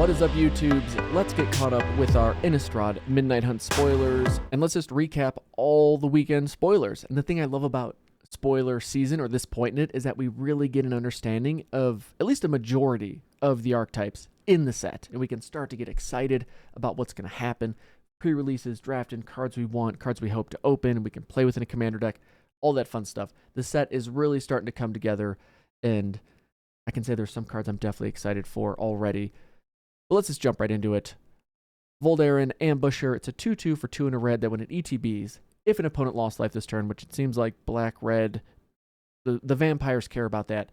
What is up, YouTubes? Let's get caught up with our Innistrad Midnight Hunt spoilers, and let's just recap all the weekend spoilers. And the thing I love about spoiler season, or this point in it, is that we really get an understanding of at least a majority of the archetypes in the set, and we can start to get excited about what's going to happen. Pre-releases, drafting cards we want, cards we hope to open, we can play within a commander deck, all that fun stuff. The set is really starting to come together, and I can say there's some cards I'm definitely excited for already. But let's just jump right into it. Voldaron Ambusher. It's a 2/2 for 2 and a red that when it ETBs, if an opponent lost life this turn, which it seems like black-red, the vampires care about that,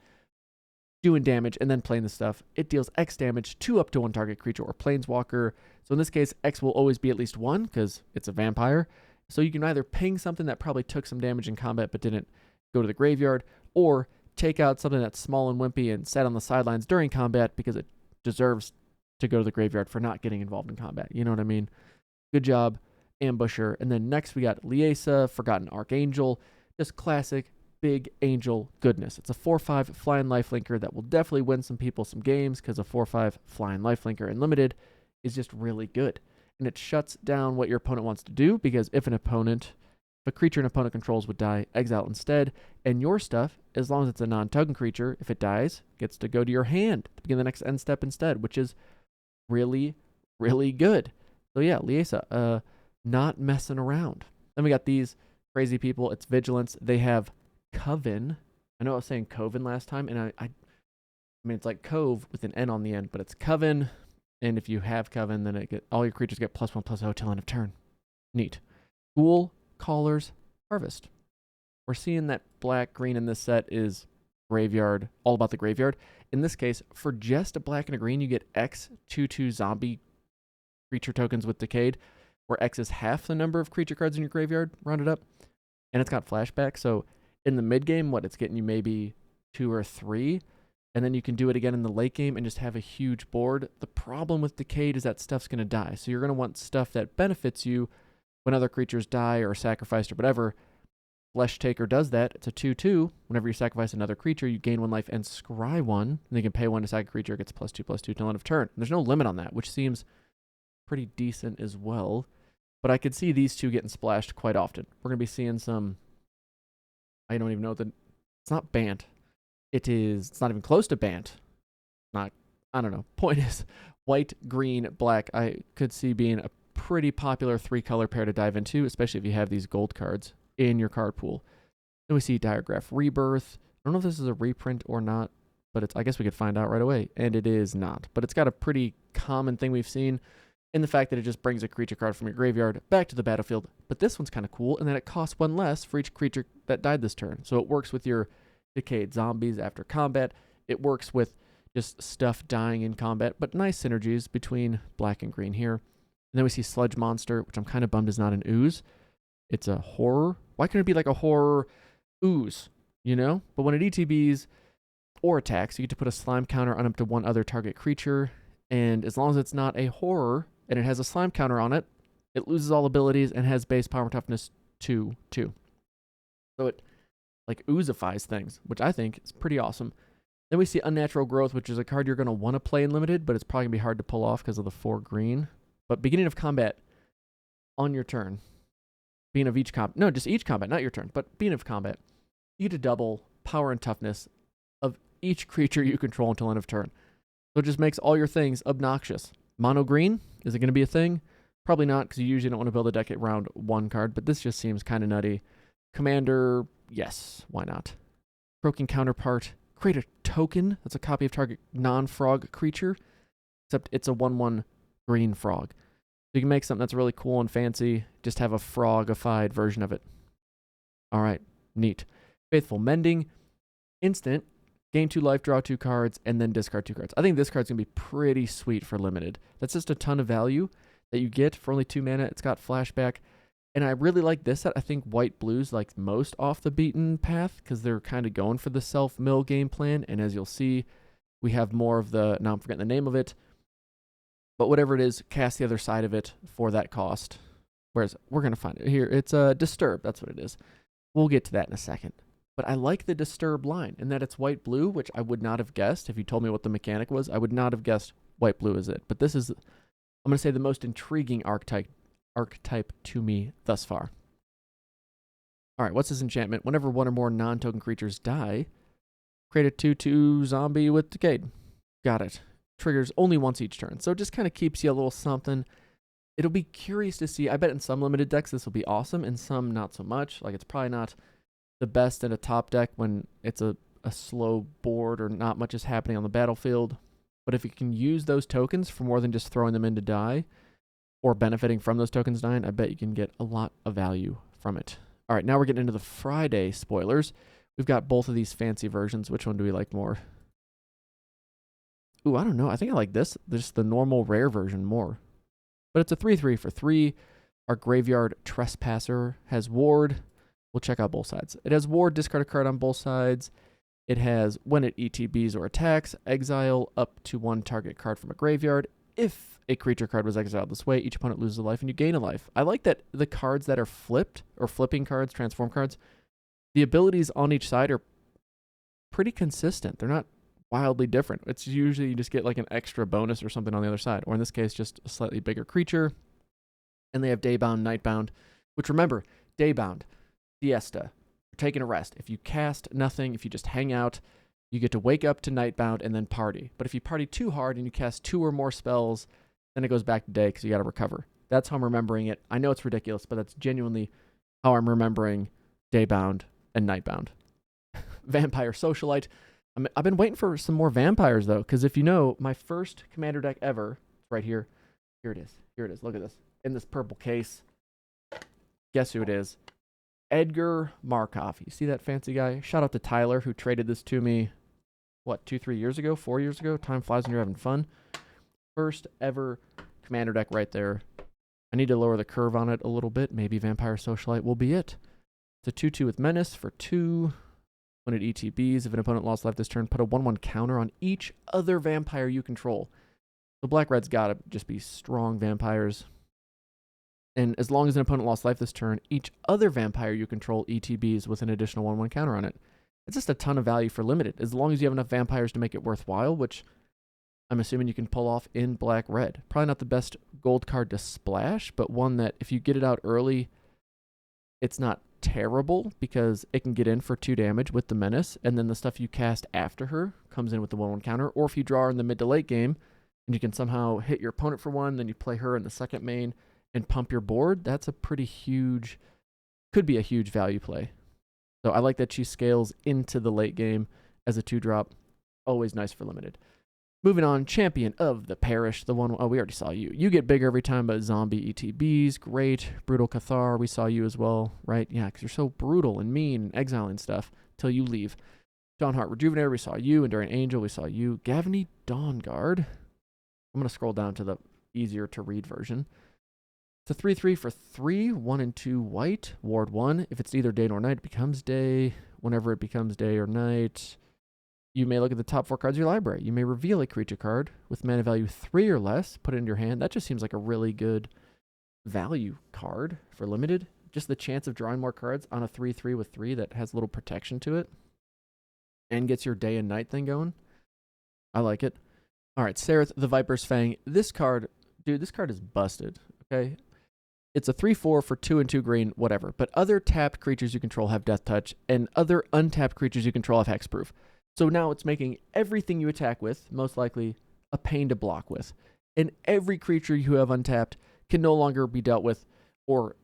doing damage and then playing the stuff, it deals X damage to up to 1 target creature or planeswalker. So in this case, X will always be at least 1 because it's a vampire. So you can either ping something that probably took some damage in combat but didn't go to the graveyard, or take out something that's small and wimpy and sat on the sidelines during combat because it deserves to go to the graveyard for not getting involved in combat. You know what I mean? Good job, Ambusher. And then next we got Liasa, Forgotten Archangel. Just classic big angel goodness. It's a 4/5 flying lifelinker that will definitely win some people some games because a 4/5 flying lifelinker in limited is just really good. And it shuts down what your opponent wants to do, because if a creature an opponent controls would die, exile instead, and your stuff, as long as it's a non-token creature, if it dies, gets to go to your hand to begin the next end step instead, which is really, really good. So yeah, Liasa, not messing around. Then we got these crazy people. It's Vigilance. They have Coven. I know I was saying Coven last time, and I mean, it's like Cove with an N on the end, but it's Coven. And if you have Coven, then all your creatures get +1/+0 till end of turn. Neat. Ghoul, Callers, Harvest. We're seeing that black-green in this set is graveyard, all about the graveyard. In this case, for just a black and a green, you get X 2/2 zombie creature tokens with Decayed, where X is half the number of creature cards in your graveyard, rounded up. And it's got flashback, so in the mid-game, it's getting you maybe 2 or 3, and then you can do it again in the late game and just have a huge board. The problem with Decayed is that stuff's going to die, so you're going to want stuff that benefits you when other creatures die or are sacrificed or whatever. Flesh Taker does that. It's a 2/2. Whenever you sacrifice another creature, you gain 1 life and scry 1. And you can pay 1 to sack a creature. It gets +2/+2 till end of turn. And there's no limit on that, which seems pretty decent as well. But I could see these two getting splashed quite often. We're going to be seeing some... I don't even know it's not Bant. It's not even close to Bant. I don't know. Point is, white, green, black, I could see being a pretty popular 3-color pair to dive into, especially if you have these gold cards in your card pool. Then we see Diagraph Rebirth. I don't know if this is a reprint or not, but I guess we could find out right away. And it is not. But it's got a pretty common thing we've seen in the fact that it just brings a creature card from your graveyard back to the battlefield. But this one's kind of cool in that it costs 1 less for each creature that died this turn. So it works with your Decayed Zombies after combat. It works with just stuff dying in combat, but nice synergies between black and green here. And then we see Sludge Monster, which I'm kind of bummed is not an ooze. It's a horror. Why couldn't it be like a horror ooze, you know? But when it ETBs or attacks, you get to put a slime counter on up to 1 other target creature. And as long as it's not a horror and it has a slime counter on it, it loses all abilities and has base power and toughness 2/2. So it like oozifies things, which I think is pretty awesome. Then we see Unnatural Growth, which is a card you're going to want to play in limited, but it's probably going to be hard to pull off because of the 4 green. But beginning of combat, on your turn, each combat, not your turn, but beginning of combat, you get to double power and toughness of each creature you control until end of turn. So it just makes all your things obnoxious. Mono green, is it going to be a thing? Probably not, because you usually don't want to build a deck around 1 card, but this just seems kind of nutty. Commander, yes, why not? Croaking Counterpart, create a token that's a copy of target non-frog creature, except it's a 1/1 green frog. So you can make something that's really cool and fancy, just have a frogified version of it. All right, neat. Faithful Mending, instant, gain 2 life, draw 2 cards, and then discard 2 cards. I think this card's going to be pretty sweet for limited. That's just a ton of value that you get for only 2 mana. It's got flashback, and I really like this set. I think white-blue's like most off the beaten path because they're kind of going for the self-mill game plan, and as you'll see, we have more of the, now I'm forgetting the name of it, but whatever it is, cast the other side of it for that cost. Whereas we're going to find it here. It's Disturb. That's what it is. We'll get to that in a second. But I like the Disturb line in that it's white-blue, which I would not have guessed. If you told me what the mechanic was, I would not have guessed white blue is it. But this is, I'm going to say, the most intriguing archetype to me thus far. All right, what's this enchantment? Whenever one or more non-token creatures die, create a 2/2 zombie with Decayed. Got it. Triggers only once each turn. So it just kind of keeps you a little something. It'll be curious to see. I bet in some limited decks this will be awesome, in some not so much. Like, it's probably not the best in a top deck when it's a slow board or not much is happening on the battlefield. But if you can use those tokens for more than just throwing them in to die or benefiting from those tokens dying, I bet you can get a lot of value from it. All right, now we're getting into the Friday spoilers. We've got both of these fancy versions. Which one do we like more? Ooh, I don't know. I think I like this. Just the normal rare version more. But it's a 3/3 for 3. Our Graveyard Trespasser has Ward. We'll check out both sides. It has Ward, discard a card on both sides. It has, when it ETBs or attacks, exile up to 1 target card from a graveyard. If a creature card was exiled this way, each opponent loses a life and you gain a life. I like that the cards that are flipped, or flipping cards, transform cards, the abilities on each side are pretty consistent. They're not wildly different. It's usually you just get like an extra bonus or something on the other side, or in this case, just a slightly bigger creature. And they have Daybound, Nightbound, which, remember, Daybound, Siesta, you're taking a rest. If you cast nothing, if you just hang out, you get to wake up to Nightbound and then party. But if you party too hard and you cast 2 or more spells, then it goes back to day because you got to recover. That's how I'm remembering it. I know it's ridiculous, but that's genuinely how I'm remembering Daybound and Nightbound. Vampire Socialite. I've been waiting for some more vampires, though, because if you know, my first commander deck ever, it's right here. Here it is. Here it is. Look at this. In this purple case. Guess who it is? Edgar Markov. You see that fancy guy? Shout out to Tyler, who traded this to me, what, 2-3 years ago? 4 years ago? Time flies when you're having fun. First ever commander deck right there. I need to lower the curve on it a little bit. Maybe Vampire Socialite will be it. It's a 2/2 with Menace for 2. When it ETBs, if an opponent lost life this turn, put a 1/1 counter on each other vampire you control. The black-red's got to just be strong vampires. And as long as an opponent lost life this turn, each other vampire you control ETBs with an additional 1/1 counter on it. It's just a ton of value for limited, as long as you have enough vampires to make it worthwhile, which I'm assuming you can pull off in black-red. Probably not the best gold card to splash, but one that if you get it out early, it's not terrible because it can get in for 2 damage with the Menace, and then the stuff you cast after her comes in with the 1/1 counter. Or if you draw her in the mid to late game and you can somehow hit your opponent for 1, then you play her in the second main and pump your board, that's a pretty huge, could be a huge value play. So I like that she scales into the late game as a 2-drop. Always nice for limited. Moving on, Champion of the Parish, the one, oh, we already saw you. You get bigger every time, but zombie ETBs, great. Brutal Cathar, we saw you as well, right? Yeah, because you're so brutal and mean and exiling stuff till you leave. Dawnheart Rejuvenator, we saw you. Enduring Angel, we saw you. Gavany Dawnguard. I'm going to scroll down to the easier to read version. It's a 3/3 for 3, 1 and 2 white. Ward 1. If it's neither day nor night, it becomes day. Whenever it becomes day or night, you may look at the top 4 cards of your library. You may reveal a creature card with mana value 3 or less, put it in your hand. That just seems like a really good value card for limited. Just the chance of drawing more cards on a 3/3 with 3 that has a little protection to it and gets your day and night thing going. I like it. All right, Sereth the Viper's Fang. This card, dude, this card is busted, okay? It's a 3/4 for 2 and 2 green, whatever. But other tapped creatures you control have Death Touch, and other untapped creatures you control have Hexproof. So now it's making everything you attack with, most likely, a pain to block with. And every creature you have untapped can no longer be dealt with or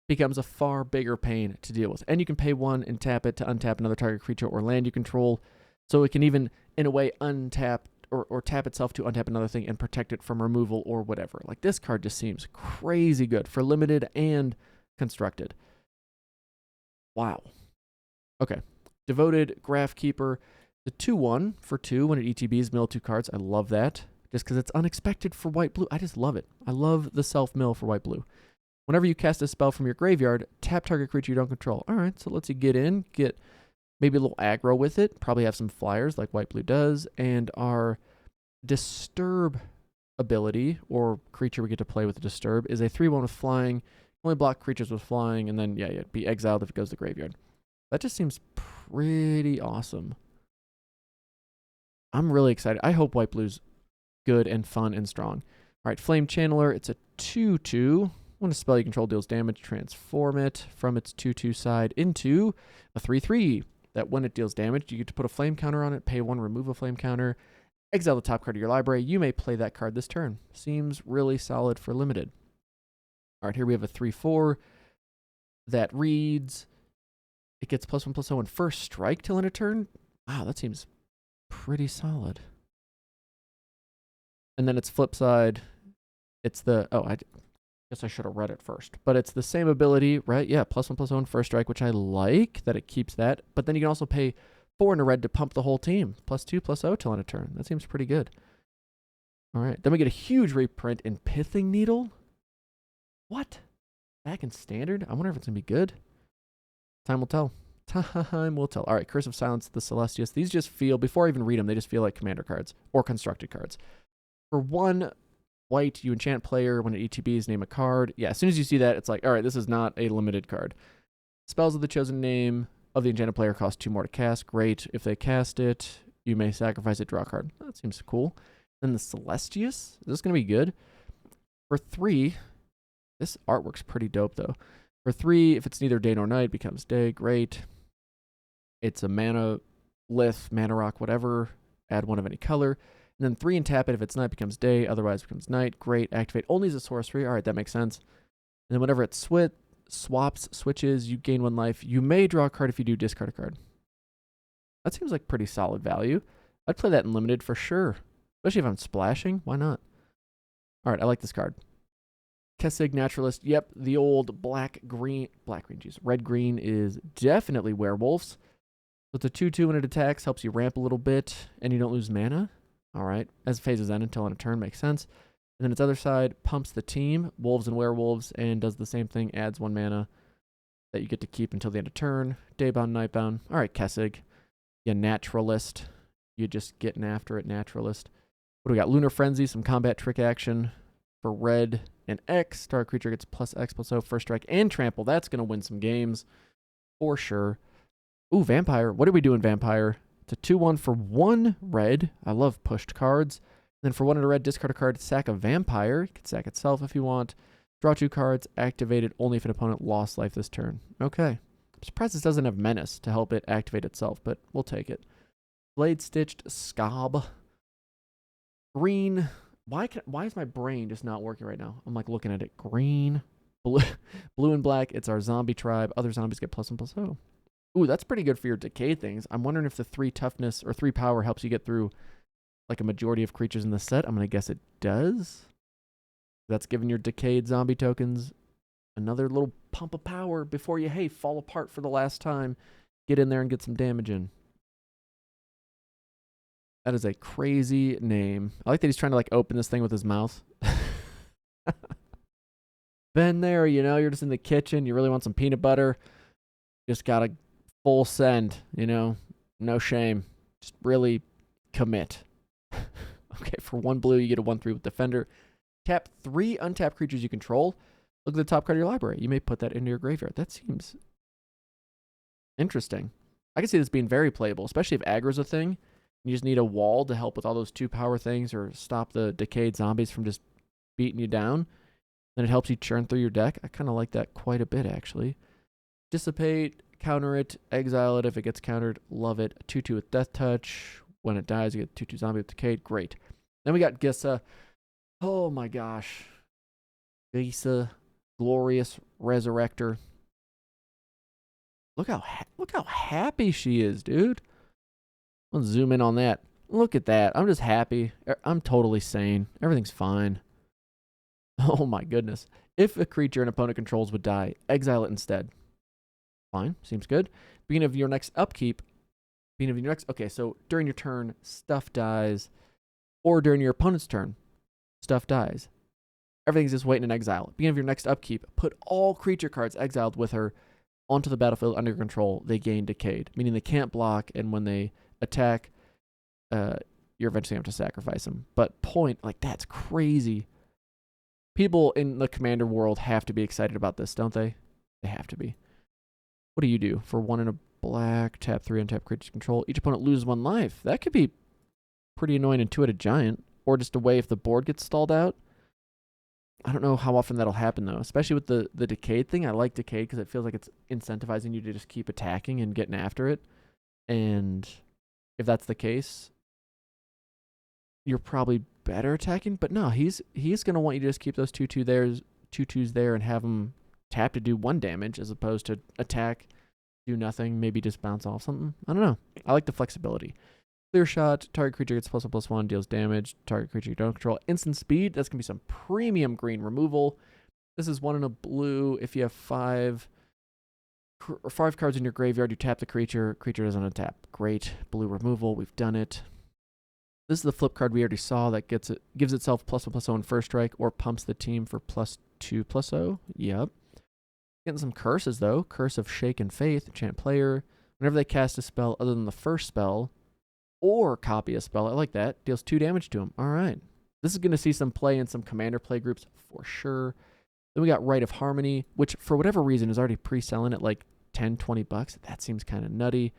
becomes a far bigger pain to deal with. And you can pay 1 and tap it to untap another target creature or land you control. So it can even, in a way, untap or tap itself to untap another thing and protect it from removal or whatever. Like, this card just seems crazy good for limited and constructed. Wow. Okay. Devoted Graphkeeper. The 2/1 for 2 when it ETBs, mill 2 cards. I love that. Just because it's unexpected for white-blue. I just love it. I love the self-mill for white-blue. Whenever you cast a spell from your graveyard, tap target creature you don't control. All right, so let's you get in, get maybe a little aggro with it. Probably have some flyers like white-blue does. And our Disturb ability, or creature we get to play with Disturb, is a 3/1 with flying. Only block creatures with flying, and then, yeah, it'd be exiled if it goes to the graveyard. That just seems pretty awesome. I'm really excited. I hope white-blue's good and fun and strong. All right, Flame Channeler, it's a 2/2. When a spell you control deals damage, transform it from its 2/2 side into a 3/3. That when it deals damage, you get to put a flame counter on it, pay 1, remove a flame counter, exile the top card of your library. You may play that card this turn. Seems really solid for limited. All right, here we have a 3/4 that reads, it gets +1/+0 and first strike till end of turn. Wow, that seems pretty solid. And then its flip side, it's the, I guess I should have read it first. But it's the same ability, right? Yeah, +1/+0 and first strike, which I like that it keeps that. But then you can also pay 4 in a red to pump the whole team. +2/+0 till end of turn. That seems pretty good. All right, then we get a huge reprint in Pithing Needle. What? Back in standard? I wonder if it's going to be good. Time will tell. Time will tell. All right, Curse of Silence, the Celestius. These just feel, before I even read them, they just feel like commander cards or constructed cards. For 1 white, you enchant player. When it ETBs, name a card. Yeah, as soon as you see that, it's like, all right, this is not a limited card. Spells of the chosen name of the enchanted player cost 2 more to cast. Great. If they cast it, you may sacrifice it, draw a card. That seems cool. Then the Celestius. Is this going to be good? For 3, this artwork's pretty dope, though. For 3, if it's neither day nor night, becomes day. Great. It's a mana lith, mana rock, whatever. Add 1 of any color. And then 3 and tap it. If it's night, becomes day. Otherwise, becomes night. Great. Activate only as a sorcery. All right, that makes sense. And then whenever it swaps, switches, you gain 1 life. You may draw a card. If you do, discard a card. That seems like pretty solid value. I'd play that in limited for sure. Especially if I'm splashing. Why not? All right, I like this card. Kessig Naturalist. Yep, the old red-green is definitely werewolves. So it's a 2/2 when it attacks, helps you ramp a little bit, and you don't lose mana. All right, as phases end until on a turn, makes sense. And then its other side pumps the team, wolves and werewolves, and does the same thing, adds 1 mana that you get to keep until the end of turn. Daybound, nightbound. All right, Kessig. Yeah, Naturalist. You're just getting after it, Naturalist. What do we got? Lunar Frenzy, some combat trick action for red and X. Star creature gets +X/+0, first strike, and trample. That's going to win some games for sure. Ooh, Vampire. What are we doing, Vampire? It's a 2/1 for 1 red. I love pushed cards. Then for 1 in a red, discard a card, sack a Vampire. You can sack itself if you want. Draw 2 cards, activate it only if an opponent lost life this turn. Okay. I'm surprised this doesn't have Menace to help it activate itself, but we'll take it. Blade Stitched Scob. Green. Why is my brain just not working right now? I'm like looking at it. Green, blue and black. It's our zombie tribe. Other zombies get +1/+0. Ooh, that's pretty good for your decay things. I'm wondering if the 3 toughness or 3 power helps you get through like a majority of creatures in the set. I'm going to guess it does. That's giving your decayed zombie tokens another little pump of power before you, hey, fall apart for the last time. Get in there and get some damage in. That is a crazy name. I like that he's trying to like open this thing with his mouth. Been there, you know, you're just in the kitchen. You really want some peanut butter. Just got to full send, you know, no shame. Just really commit. Okay, for 1 blue, you get a 1/3 with Defender. Tap 3 untapped creatures you control. Look at the top card of your library. You may put that into your graveyard. That seems interesting. I can see this being very playable, especially if aggro's a thing. You just need a wall to help with all those 2 power things or stop the decayed zombies from just beating you down. Then it helps you churn through your deck. I kind of like that quite a bit, actually. Dissipate, counter it, exile it if it gets countered. Love it. A 2/2 with Death Touch. When it dies, you get 2/2 zombie with Decayed. Great. Then we got Gissa. Oh my gosh. Gissa, Glorious Resurrector. Look how happy she is, dude. Let's zoom in on that. Look at that. I'm just happy. I'm totally sane. Everything's fine. Oh my goodness. If a creature an opponent controls would die, exile it instead. Fine. Seems good. Beginning of your next upkeep. Okay, so during your turn, stuff dies. Or during your opponent's turn, stuff dies. Everything's just waiting in exile. Beginning of your next upkeep, put all creature cards exiled with her onto the battlefield under your control. They gain Decayed, meaning they can't block, and when they attack, you're eventually going to have to sacrifice them. But that's crazy. People in the commander world have to be excited about this, don't they? They have to be. What do you do? For 1 in a black, tap 3 untap creature control. Each opponent loses 1 life. That could be pretty annoying and 2-headed giant. or just away if the board gets stalled out. I don't know how often that'll happen, though, especially with the Decayed thing. I like Decayed because it feels like it's incentivizing you to just keep attacking and getting after it. And if that's the case, you're probably better attacking. But no, he's going to want you to just keep those 2/2s there and have him tap to do 1 damage as opposed to attack, do nothing, maybe just bounce off something. I don't know. I like the flexibility. Clear shot, target creature gets +1/+1, deals damage. Target creature you don't control. Instant speed, that's going to be some premium green removal. This is 1 in a blue. If you have 5 cards in your graveyard, you tap the creature. Creature doesn't untap. Great. Blue removal, we've done it. This is the flip card we already saw that gives itself +1/+0 in first strike or pumps the team for +2/+0. Yep. Getting some curses, though. Curse of Shake and Faith. Enchant player. Whenever they cast a spell other than the first spell, or copy a spell, I like that, deals 2 damage to him. All right. This is going to see some play in some commander play groups for sure. Then we got Rite of Harmony, which for whatever reason is already pre-selling at like $10-20. That seems kind of nutty.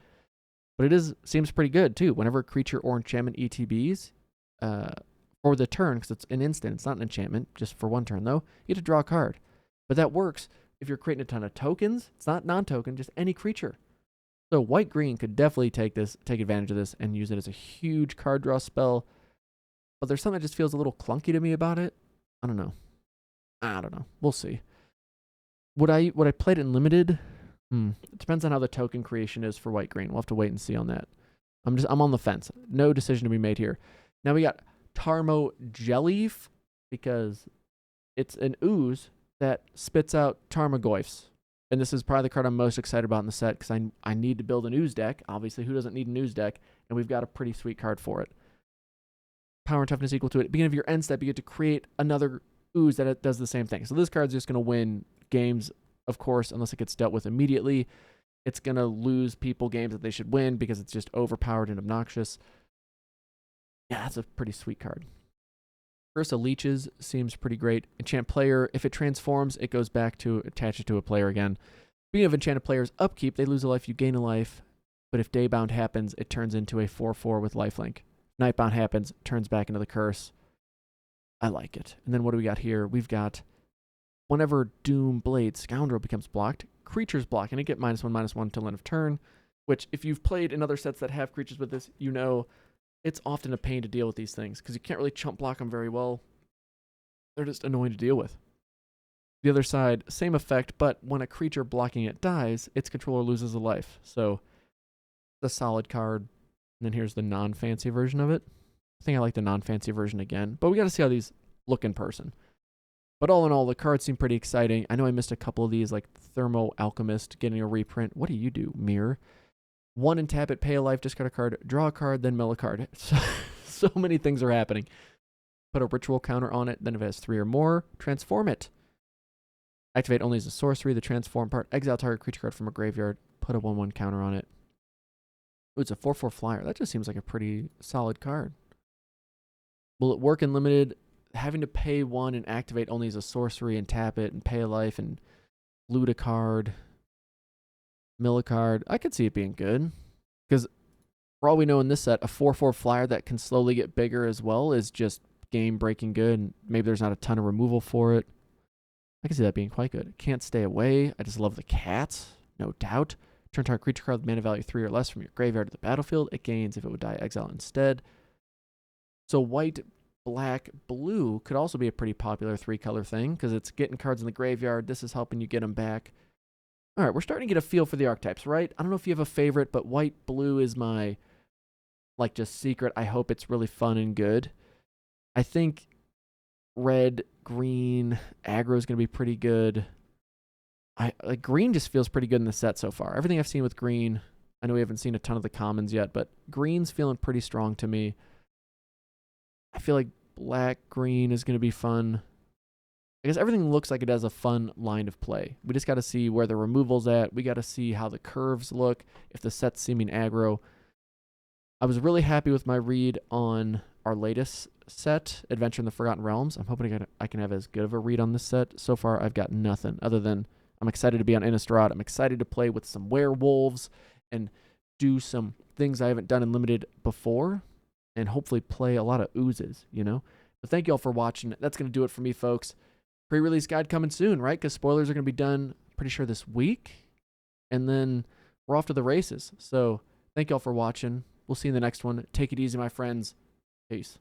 But seems pretty good, too. Whenever a creature or enchantment ETBs for the turn, because it's an instant, it's not an enchantment, just for 1 turn, though, you get to draw a card. But that works if you're creating a ton of tokens. It's not non-token, just any creature. So white-green could definitely take advantage of this and use it as a huge card draw spell. But there's something that just feels a little clunky to me about it. I don't know. We'll see. Would I play it in limited? It depends on how the token creation is for white-green. We'll have to wait and see on that. I'm on the fence. No decision to be made here. Now we got Tarmo Jellyf, because it's an ooze that spits out Tarmogoyfs. And this is probably the card I'm most excited about in the set because I need to build an ooze deck. Obviously, who doesn't need an ooze deck? And we've got a pretty sweet card for it. Power and toughness equal to it. At the beginning of your end step, you get to create another ooze that does the same thing. So this card's just going to win games, of course, unless it gets dealt with immediately. It's going to lose people games that they should win because it's just overpowered and obnoxious. Yeah, that's a pretty sweet card. Curse of Leeches seems pretty great. Enchant player, if it transforms, it goes back to attach it to a player again. Speaking of enchanted players, upkeep, they lose a life, you gain a life. But if Daybound happens, it turns into a 4/4 with lifelink. Nightbound happens, turns back into the curse. I like it. And then what do we got here? We've got whenever Doom Blade Scoundrel becomes blocked, creatures block, and it get -1/-1 till end of turn, which if you've played in other sets that have creatures with this, you know it's often a pain to deal with these things because you can't really chump block them very well. They're just annoying to deal with. The other side, same effect, but when a creature blocking it dies, its controller loses a life. So, the solid card. And then here's the non-fancy version of it. I think I like the non-fancy version again, but we got to see how these look in person. But all in all, the cards seem pretty exciting. I know I missed a couple of these, like Thermo Alchemist getting a reprint. What do you do, Mirror? 1 and tap it, pay a life, discard a card, draw a card, then mill a card. So many things are happening. Put a ritual counter on it, then if it has 3 or more, transform it. Activate only as a sorcery, the transform part, exile target creature card from a graveyard, put a 1/1 counter on it. Ooh, it's a 4/4 flyer. That just seems like a pretty solid card. Will it work in limited? Having to pay 1 and activate only as a sorcery and tap it and pay a life and loot a card, mill a card. I could see it being good. Because for all we know in this set, a 4/4 flyer that can slowly get bigger as well is just game-breaking good. And maybe there's not a ton of removal for it. I can see that being quite good. Can't stay away. I just love the cats, no doubt. Turn target creature card with mana value 3 or less from your graveyard to the battlefield. It gains if it would die exile instead. So white, black, blue could also be a pretty popular 3-color thing because it's getting cards in the graveyard. This is helping you get them back. All right, we're starting to get a feel for the archetypes, right? I don't know if you have a favorite, but white, blue is my, like, just secret. I hope it's really fun and good. I think red, green, aggro is going to be pretty good. Like green just feels pretty good in the set so far. Everything I've seen with green, I know we haven't seen a ton of the commons yet, but green's feeling pretty strong to me. I feel like black, green is going to be fun. I guess everything looks like it has a fun line of play. We just got to see where the removal's at. We got to see how the curves look, if the set's seeming aggro. I was really happy with my read on our latest set, Adventure in the Forgotten Realms. I'm hoping I can have as good of a read on this set. So far, I've got nothing other than I'm excited to be on Innistrad. I'm excited to play with some werewolves and do some things I haven't done in Limited before. and hopefully play a lot of oozes, you know? But thank you all for watching. That's going to do it for me, folks. Pre-release guide coming soon, right? Because spoilers are going to be done, pretty sure, this week. And then we're off to the races. So thank you all for watching. We'll see you in the next one. Take it easy, my friends. Peace.